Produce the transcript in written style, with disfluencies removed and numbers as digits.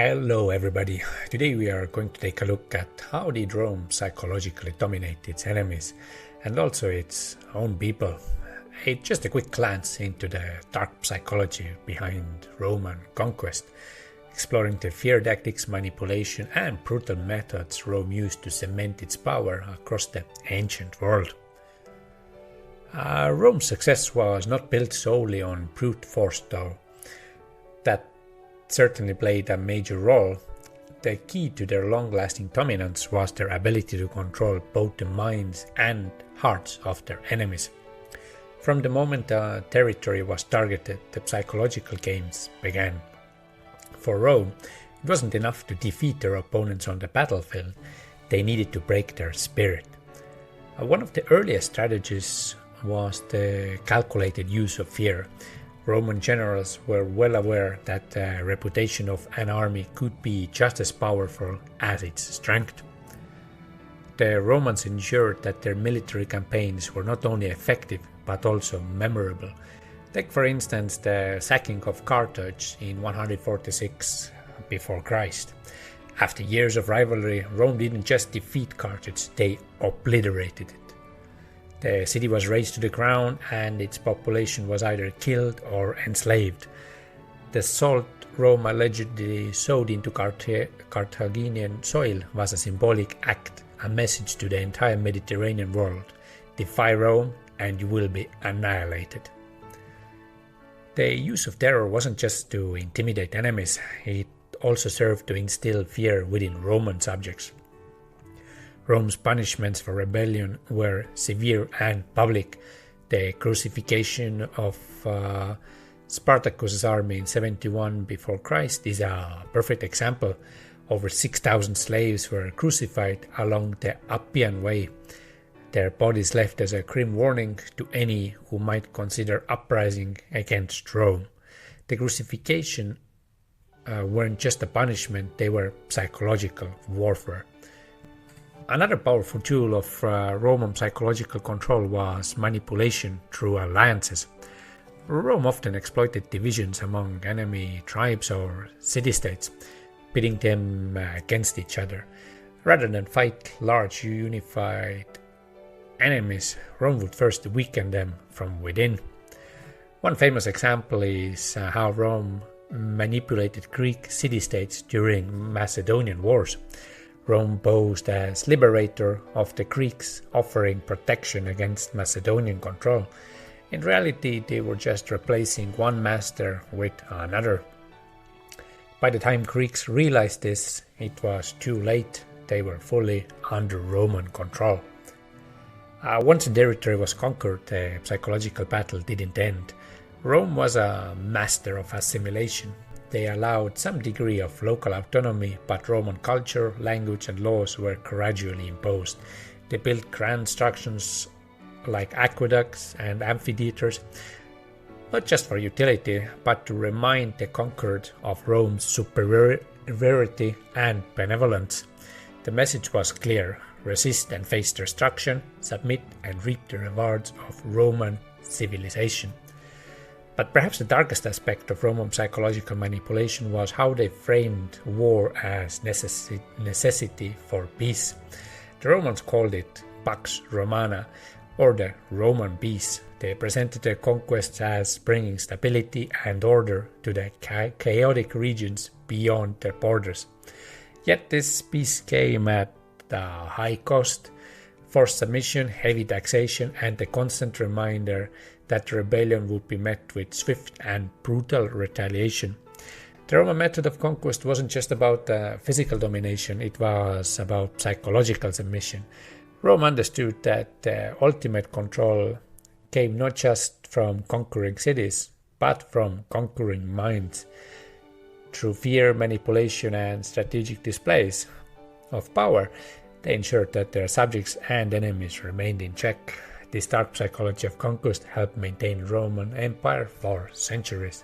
Hello everybody, today we are going to take a look at how did Rome psychologically dominate its enemies and also its own people. Just a quick glance into the dark psychology behind Roman conquest, exploring the fear tactics, manipulation and brutal methods Rome used to cement its power across the ancient world. Rome's success was not built solely on brute force though. That certainly played a major role. The key to their long-lasting dominance was their ability to control both the minds and hearts of their enemies. From the moment a territory was targeted, the psychological games began. For Rome, it wasn't enough to defeat their opponents on the battlefield, they needed to break their spirit. One of the earliest strategies was the calculated use of fear. Roman generals were well aware that the reputation of an army could be just as powerful as its strength. The Romans ensured that their military campaigns were not only effective but also memorable. Take for instance the sacking of Carthage in 146 before Christ. After years of rivalry, Rome didn't just defeat Carthage, they obliterated it. The city was razed to the ground and its population was either killed or enslaved. The salt Rome allegedly sowed into Carthaginian soil was a symbolic act, a message to the entire Mediterranean world. Defy Rome and you will be annihilated. The use of terror wasn't just to intimidate enemies, it also served to instill fear within Roman subjects. Rome's punishments for rebellion were severe and public. The crucifixion of Spartacus's army in 71 before Christ is a perfect example. Over 6,000 slaves were crucified along the Appian Way, their bodies left as a grim warning to any who might consider uprising against Rome. The crucifixion weren't just a punishment, they were psychological warfare. Another powerful tool of Roman psychological control was manipulation through alliances. Rome often exploited divisions among enemy tribes or city-states, pitting them against each other. Rather than fight large unified enemies, Rome would first weaken them from within. One famous example is how Rome manipulated Greek city-states during Macedonian wars. Rome posed as liberator of the Greeks, offering protection against Macedonian control. In reality, they were just replacing one master with another. By the time Greeks realized this, it was too late. They were fully under Roman control. Once the territory was conquered, the psychological battle didn't end. Rome was a master of assimilation. They allowed some degree of local autonomy, but Roman culture, language and laws were gradually imposed. They built grand structures like aqueducts and amphitheaters, not just for utility, but to remind the conquered of Rome's superiority and benevolence. The message was clear: resist and face destruction, submit and reap the rewards of Roman civilization. But perhaps the darkest aspect of Roman psychological manipulation was how they framed war as necessity for peace. The Romans called it Pax Romana, or the Roman peace. They presented their conquests as bringing stability and order to the chaotic regions beyond their borders. Yet this peace came at a high cost: forced submission, heavy taxation, and the constant reminder that rebellion would be met with swift and brutal retaliation. The Roman method of conquest wasn't just about physical domination, it was about psychological submission. Rome understood that the ultimate control came not just from conquering cities, but from conquering minds. Through fear, manipulation, and strategic displays of power, they ensured that their subjects and enemies remained in check. This dark psychology of conquest helped maintain Roman Empire for centuries.